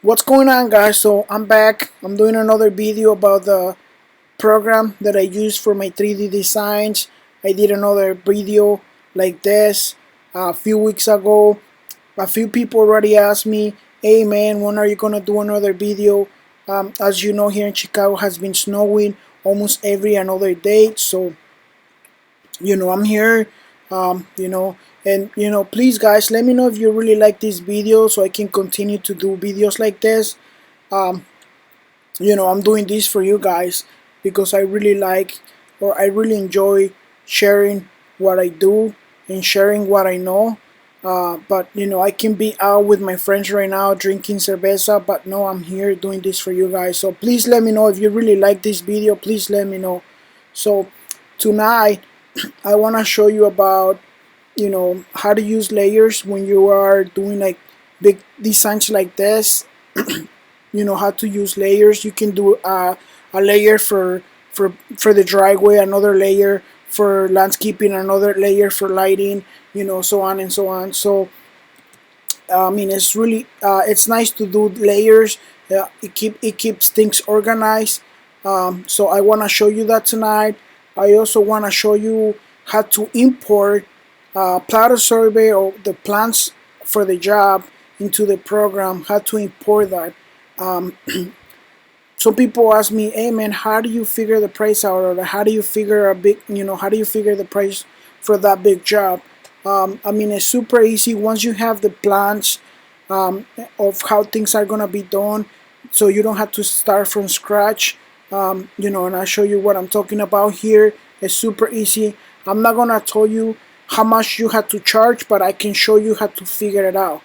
What's going on, guys? So I'm back. I'm doing another video about the program that I use for my 3D designs. I did another video like this a few weeks ago. A few people already asked me, hey man, when are you gonna do another video? As you know, here in Chicago has been snowing almost every another day, so I'm here. And please guys, let me know if you really like this video so I can continue to do videos like this. um, I'm doing this for you guys because I really like, or I really enjoy sharing what I do and sharing what I know. But I can be out with my friends right now drinking cerveza, but no, I'm here doing this for you guys. So please let me know if you really like this video. Please let me know. So tonight I want to show you about how to use layers when you are doing like big designs like this. How to use layers. You can do a layer for the driveway, another layer for landscaping, another layer for lighting, so on and so on. So I mean, it's really it's nice to do layers. It keeps things organized. So I want to show you that tonight. I also want to show you how to import plat survey or the plans for the job into the program. How to import that. Um, some people ask me, hey man, how do you figure the price out, or how do you figure how do you figure the price for that big job? I mean, it's super easy once you have the plans of how things are gonna be done, so you don't have to start from scratch. And I show you what I'm talking about here. It's super easy. I'm not gonna tell you how much you have to charge, but I can show you how to figure it out.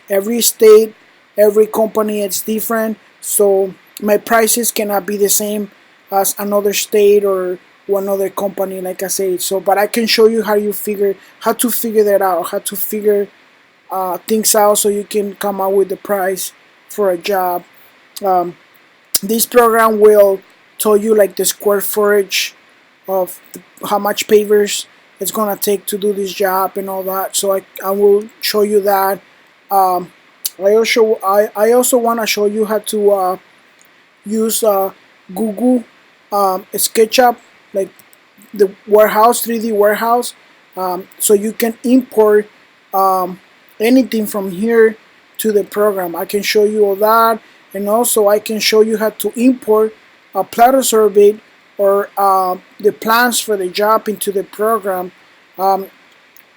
Every state, every company, it's different, so my prices cannot be the same as another state or another company, like I say. So but I can show you how to figure that out, how to figure things out, so you can come up with the price for a job. um, this program will tell you like the square footage of how much pavers it's gonna take to do this job and all that, so I will show you that. um, I also want to show you how to use Google Sketchup, like the warehouse, 3D warehouse, so you can import um, anything from here to the program. I can show you all that, and also I can show you how to import a platter survey or the plans for the job into the program. Um,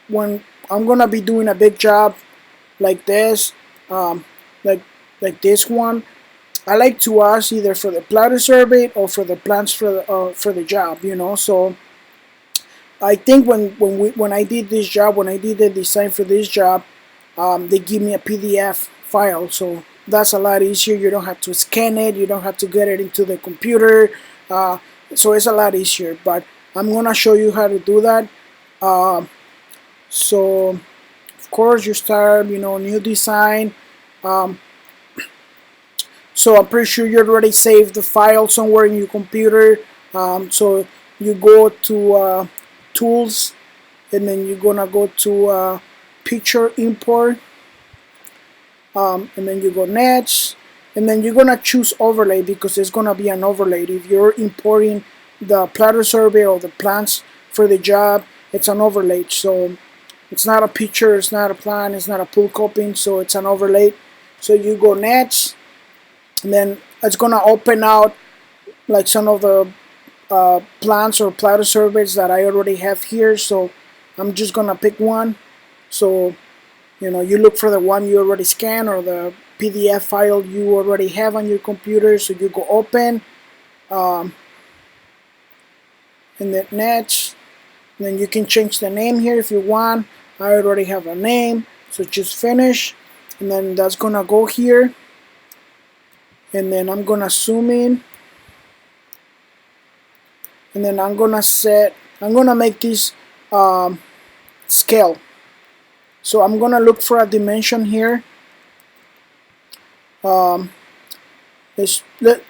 when I'm gonna be doing a big job like this, um, like this one, I like to ask either for the platter survey or for the plans for the job. So I think when I did this job, when I did the design for this job, they give me a PDF file, so that's a lot easier. You don't have to scan it, you don't have to get it into the computer, uh, so it's a lot easier. But I'm gonna show you how to do that. Uh, so of course you start, new design. Um, so I'm pretty sure you already saved the file somewhere in your computer. So you go to tools, and then you're gonna go to picture import, and then you go next, and then you're gonna choose overlay, because it's gonna be an overlay. If you're importing the platter survey or the plans for the job, it's an overlay. So it's not a picture, it's not a plan, it's not a full copying, so it's an overlay. So you go next, and then it's gonna open out like some of the plans or platter surveys that I already have here. So I'm just gonna pick one. So you look for the one you already scanned, or the PDF file you already have on your computer. So you go open, um, and then next, and then you can change the name here if you want. I already have a name, so just finish, and then that's gonna go here, and then I'm gonna zoom in, and then I'm gonna make this scale. So I'm gonna look for a dimension here. um,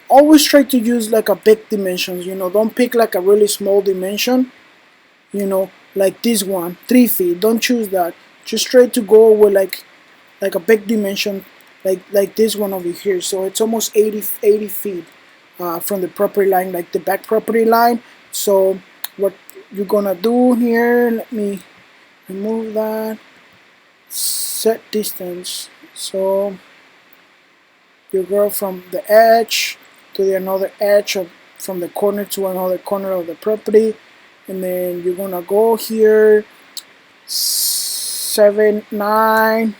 always try to use like a big dimensions. Don't pick like a really small dimension, like this one, 3 feet. Don't choose that. Just try to go with like a big dimension, like this one over here. So it's almost 80 feet from the property line, like the back property line. So what you're gonna do here, let me remove that, set distance. So you go from the edge to the another edge of, from the corner to another corner of the property, and then you're gonna go here 7 9,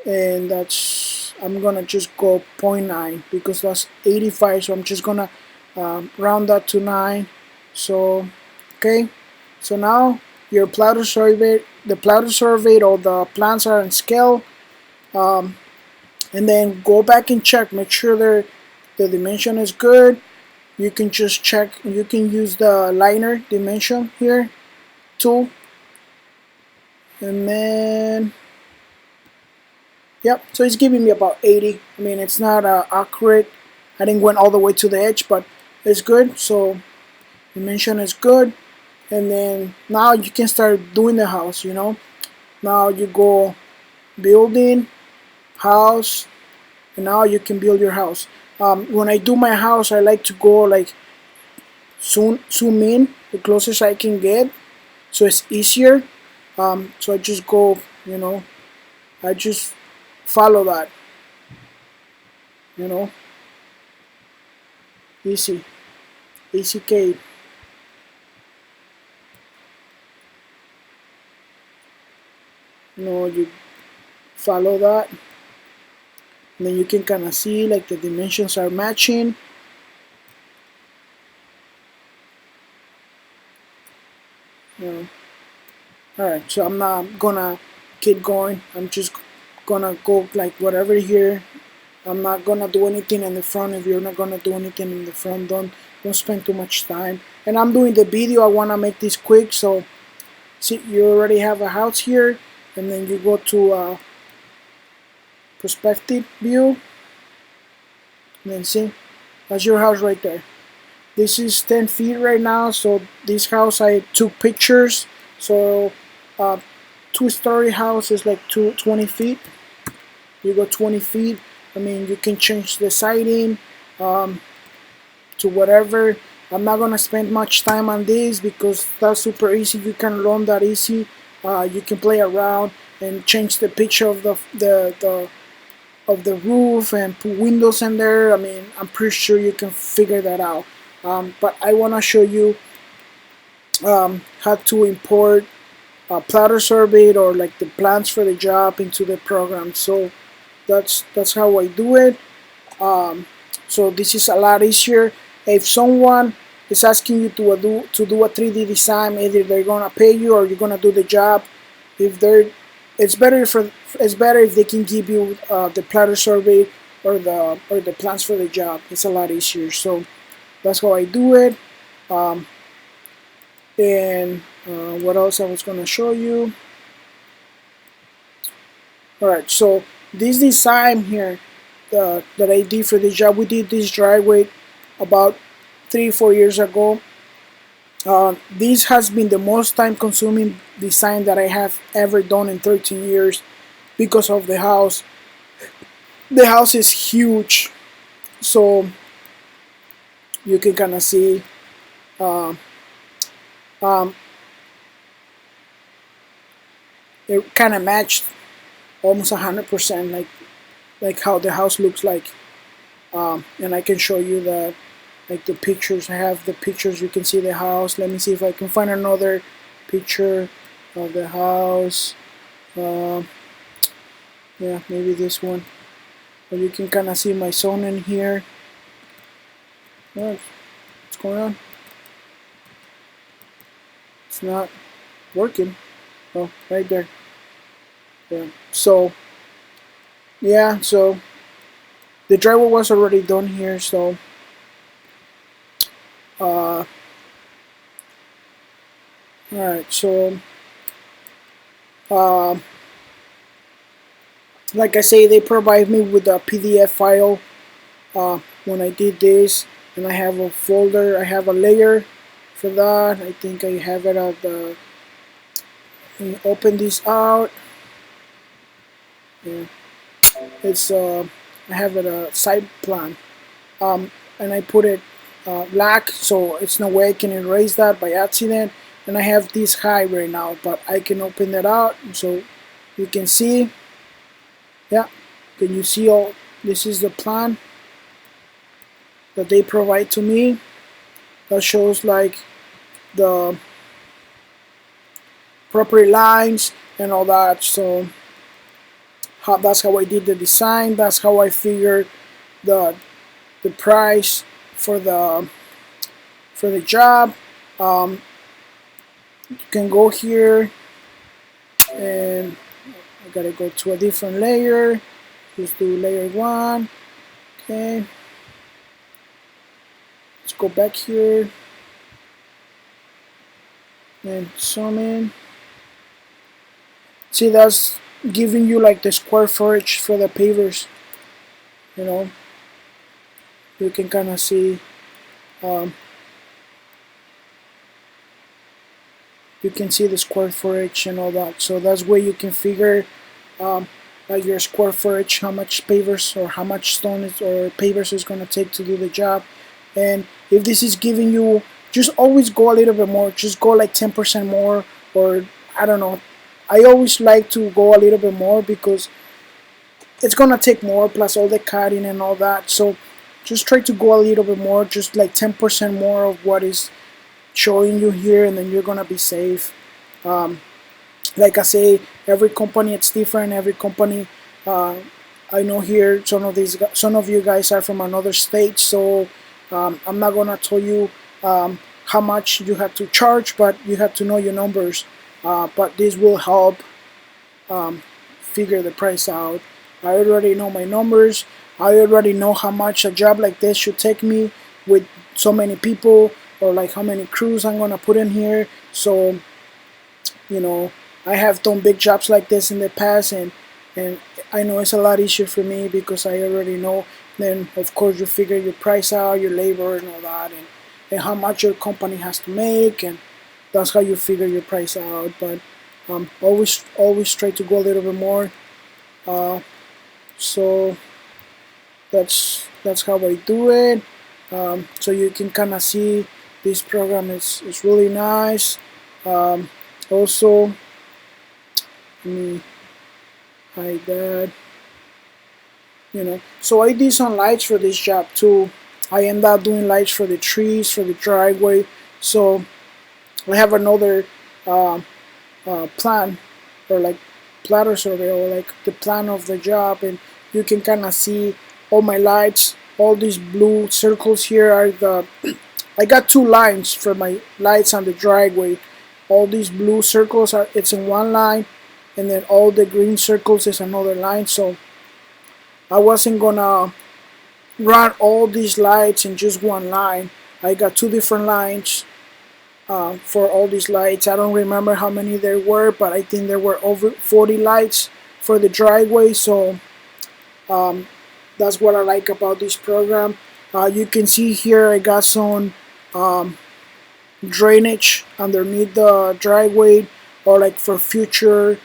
and that's, I'm gonna just go 0.9 because that's 85, so I'm just gonna round that to 9. So okay, so now your platter survey, the platter surveyed, all the plants are in scale, and then go back and check, make sure the dimension is good. You can just check, you can use the liner dimension here tool, and then yep, so it's giving me about 80. I mean, it's not accurate, I didn't went all the way to the edge, but it's good. So dimension is good, and then now you can start doing the house, you know. Now you go building house, and now you can build your house. When I do my house, I like to go like zoom in the closest I can get, so it's easier. So I just go, you know, I just follow that, you know, easy, ACK. You know, you follow that, and then you can kind of see like the dimensions are matching. You know. Alright, so I'm not gonna keep going, I'm just gonna go like whatever here. I'm not gonna do anything in the front. If you're not gonna do anything in the front, don't spend too much time. And I'm doing the video, I wanna make this quick. So see, you already have a house here, and then you go to perspective view, and then see, that's your house right there. This is 10 feet right now, so this house I took pictures. So two-story house is like 20 feet. You go 20 feet. I mean, you can change the siding to whatever. I'm not gonna spend much time on this because that's super easy. You can learn that easy. You can play around and change the picture of the roof and put windows in there. I mean, I'm pretty sure you can figure that out. But I wanna show you how to import platter surveyed or like the plans for the job into the program. So that's how I do it. So this is a lot easier. If someone is asking you to do a 3D design, either they're gonna pay you or you're gonna do the job. If they're, it's better if they can give you the platter survey or the plans for the job. It's a lot easier. So that's how I do it. And what else I was gonna show you? Alright, so this design here that I did for this job, we did this driveway about 3-4 years ago. This has been the most time consuming design that I have ever done in 13 years because of the house. The house is huge, so you can kind of see it kind of matched almost 100% like how the house looks like. And I can show you the the pictures. I have the pictures, you can see the house. Let me see if I can find another picture of the house. Yeah, maybe this one. But you can kind of see my zone in here. What's going on? It's not working. Oh, right there. Yeah. So yeah, so the drywall was already done here. So alright, so like I say, they provide me with a PDF file when I did this, and I have a folder, I have a layer for that. I think I have it at the, let me open this out. Yeah. It's I have it a side plan, and I put it black, so it's no way I can erase that by accident. And I have this high right now, but I can open that out so you can see. Yeah, can you see all? This is the plan that they provide to me. That shows like the property lines and all that. So that's how I did the design. That's how I figured the the price for the job. Um, you can go here and I gotta go to a different layer. Just do layer 1. Okay, let's go back here and zoom in. See, that's giving you like the square footage for the pavers. You know, you can kind of see. Um, you can see the square footage and all that. So that's where you can figure um, like your square footage, how much pavers or how much stone is, or pavers is going to take to do the job. And if this is giving you, just always go a little bit more. Just go like 10% more, or I don't know. I always like to go a little bit more because it's going to take more, plus all the cutting and all that. So just try to go a little bit more, just like 10% more of what is showing you here, and then you're gonna be safe. Um, like I say, every company it's different. Every company, uh, I know here some of you guys are from another state, so I'm not gonna tell you how much you have to charge, but you have to know your numbers. But this will help um, figure the price out. I already know my numbers. I already know how much a job like this should take me with so many people, or like how many crews I'm gonna put in here. So you know, I have done big jobs like this in the past, and I know it's a lot easier for me because I already know. Then of course you figure your price out, your labor and all that, and how much your company has to make, and that's how you figure your price out. But always try to go a little bit more. Uh, so that's how I do it. So you can kind of see this program is really nice. Also, let me hide that. So I did some lights for this job too. I end up doing lights for the trees, for the driveway. So I have another uh, plan, or like platter survey, or like the plan of the job, and you can kind of see all my lights. All these blue circles here are the I got two lines for my lights on the driveway. All these blue circles are it's in one line, and then all the green circles is another line. So I wasn't gonna run all these lights in just one line. I got two different lines for all these lights. I don't remember how many there were, but I think there were over 40 lights for the driveway. So um, that's what I like about this program. You can see here I got some um, drainage underneath the driveway, or like for future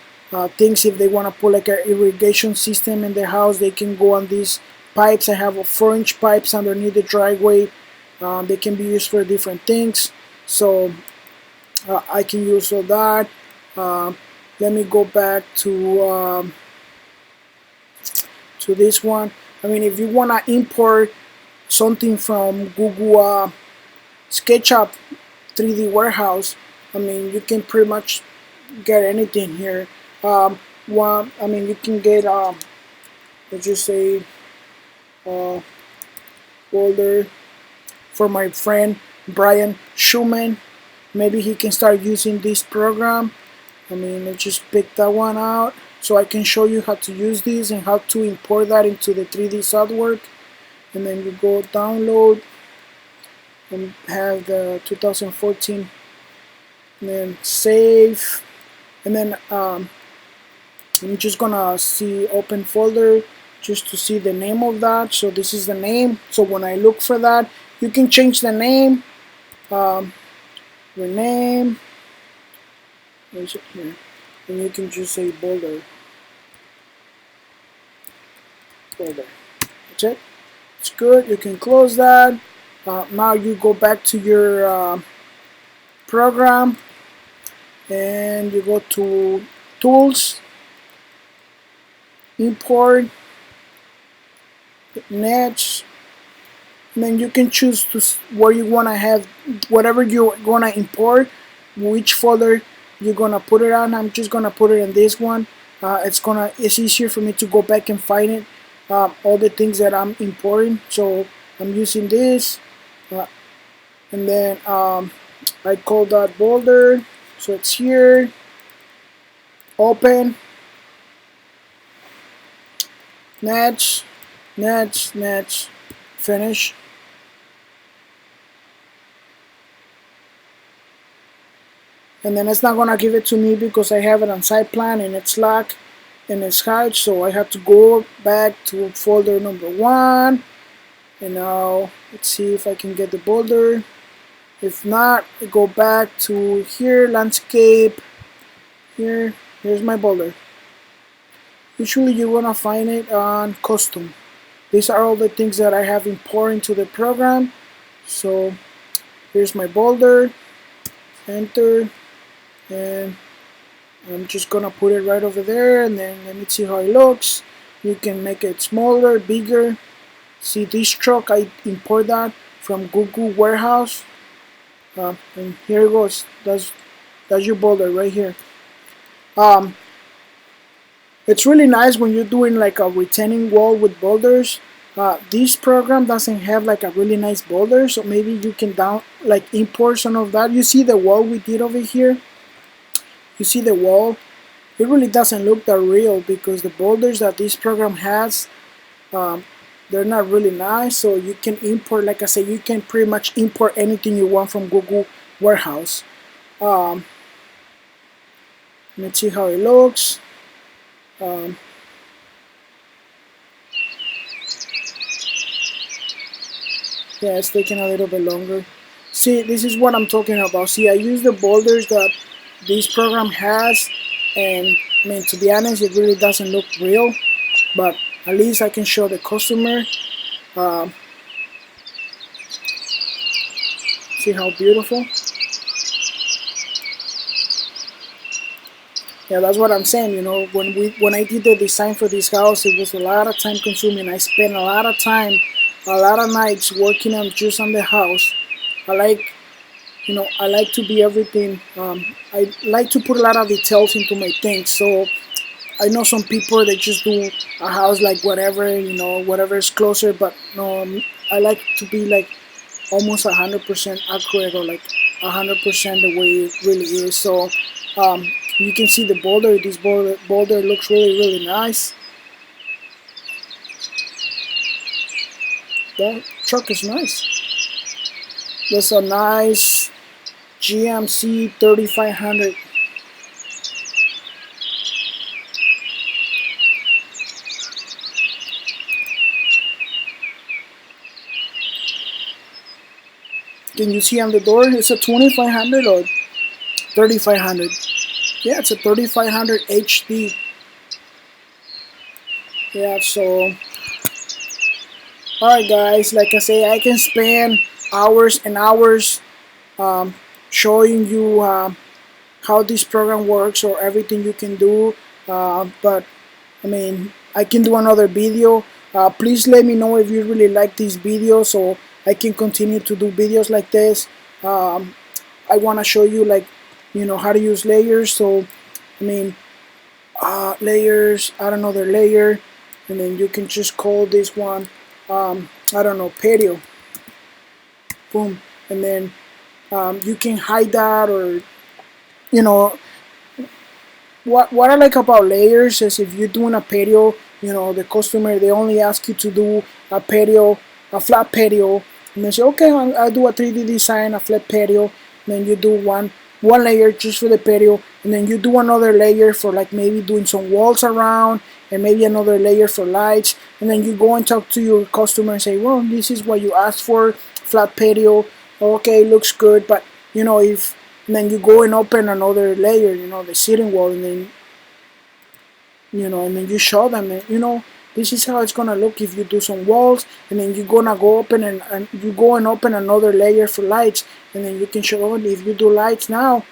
things. If they want to put like an irrigation system in their house, they can go on these pipes. I have 4-inch pipes underneath the driveway. They can be used for different things, so I can use all that. uh, Let me go back to this one. I mean, if you want to import something from Google Sketchup 3D warehouse, I mean, you can pretty much get anything here. I mean, you can get let's just say folder for my friend Brian Schumann. Maybe he can start using this program. I mean, let's just pick that one out so I can show you how to use this and how to import that into the 3D software. And then you go download and have the 2014, and then save, and then I'm just gonna see open folder just to see the name of that. So this is the name. So when I look for that, you can change the name. Rename, where's it here? And you can just say boulder. folder. That's it. It's good. You can close that. Now you go back to your program and you go to tools, import, next, and then you can choose to where you want to have whatever you're going to import, which folder you're going to put it on. I'm just going to put it in this one. It's easier for me to go back and find it, all the things that I'm importing. So I'm using this, and then I call that folder, so it's here. Open, next, finish. And then it's not gonna give it to me because I have it on site plan and it's locked and it's hard, so I have to go back to folder number 1. And now let's see if I can get the folder. If not, I go back to here, landscape. Here's my folder. Usually you're gonna find it on custom. These are all the things that I have imported into the program. So here's my folder, enter, and I'm just gonna put it right over there, and then let me see how it looks. You can make it smaller, bigger. See this truck, I import that from Google Warehouse, and here it goes. That's your folder right here. It's really nice when you're doing like a retaining wall with boulders. This program doesn't have like a really nice boulder, so maybe you can import some of that. You see the wall we did over here? You see the wall? It really doesn't look that real because the boulders that this program has, they're not really nice. So you can import, like I said, you can pretty much import anything you want from Google Warehouse. Let's see how it looks. Yeah, it's taking a little bit longer. See, this is what I'm talking about. See, I use the boulders that this program has, and I mean, to be honest, it really doesn't look real, but at least I can show the customer. See how beautiful? Yeah, that's what I'm saying. You know, when I did the design for this house, it was a lot of time consuming. I spent a lot of time, a lot of nights working on just on the house. I like to be everything. I like to put a lot of details into my things. So I know some people they just do a house like whatever, whatever is closer. But no, I like to be like almost 100% accurate, or like 100% the way it really is. So you can see the boulder. This boulder looks really nice. That truck is nice. That's a nice GMC 3500. Can you see on the door? It's a 2500 or 3500. Yeah, it's a 3500 HD. Yeah, so alright guys, like I say, I can spend hours and hours showing you how this program works or everything you can do, but I mean, I can do another video. Please let me know if you really like this video so I can continue to do videos like this. I want to show you how to use layers. So I mean, layers, add another layer, and then you can just call this one I don't know, patio. Boom. And then you can hide that, or what I like about layers is if you're doing a patio, the customer, they only ask you to do a patio, a flat patio, and they say, okay, I'll do a 3D design, a flat patio. And then you do one layer just for the patio, and then you do another layer for like maybe doing some walls around, and maybe another layer for lights, and then you go and talk to your customer and say, well, this is what you asked for, flat patio, okay, looks good, but if and then you go and open another layer, the sitting wall, and then and then you show them, This is how it's gonna look if you do some walls, and then you're gonna go open and you go and open another layer for lights, and then you can show if you do lights now,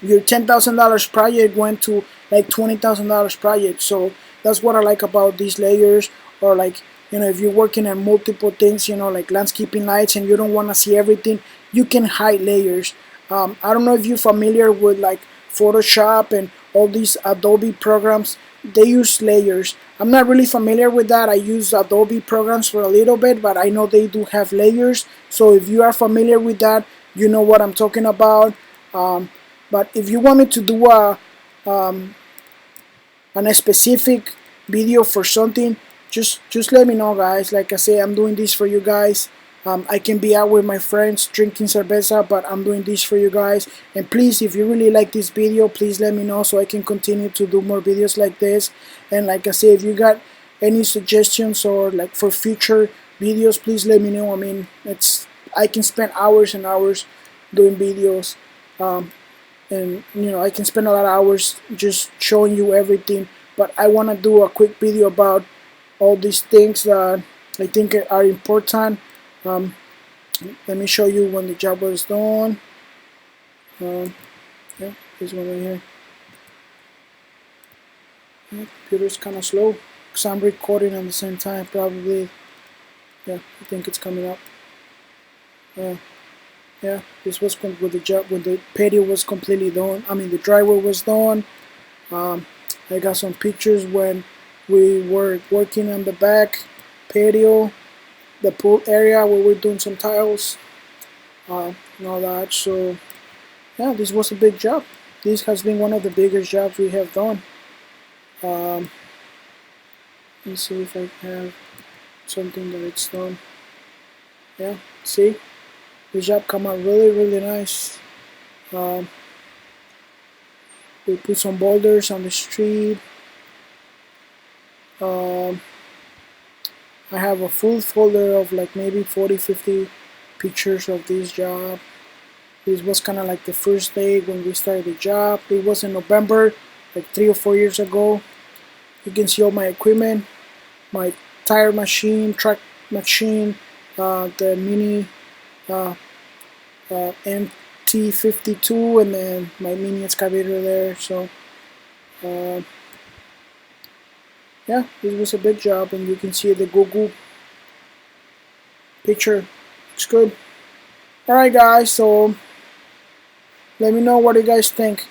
your $10,000 project went to like $20,000 project. So that's what I like about these layers. Or like, if you're working on multiple things, like landscaping lights, and you don't want to see everything, you can hide layers. I don't know if you're familiar with like Photoshop and all these Adobe programs. They use layers. I'm not really familiar with that. I use Adobe programs for a little bit, but I know they do have layers. So if you are familiar with that, you know what I'm talking about. Um, but if you want me to do a specific video for something, just let me know, guys. Like I say, I'm doing this for you guys. I can be out with my friends drinking cerveza, but I'm doing this for you guys. And please, if you really like this video, please let me know so I can continue to do more videos like this. And like I say, if you got any suggestions or like for future videos, please let me know. I mean, I can spend hours and hours doing videos. And I can spend a lot of hours just showing you everything, but I want to do a quick video about all these things that I think are important. um, Let me show you when the job was done. Yeah, this one right here. Yeah, computer's kind of slow because I'm recording at the same time, probably. Yeah, I think it's coming up. Yeah, this was with the job when the patio was completely done. I mean, the driveway was done. I got some pictures when we were working on the back patio, the pool area where we're doing some tiles, and all that. So yeah, this was a big job. This has been one of the biggest jobs we have done. Let's see if I have something that it's done. Yeah, see, the job come out really nice. Um, we put some boulders on the street. Um, I have a full folder of like maybe 40-50 pictures of this job. This was kind of like the first day when we started the job. It was in November, like 3 or 4 years ago. You can see all my equipment, my tire machine, truck machine, the mini MT52, and then my mini excavator there. So uh, yeah, this was a big job, and you can see the Google picture. It's good. Alright guys, so let me know what you guys think.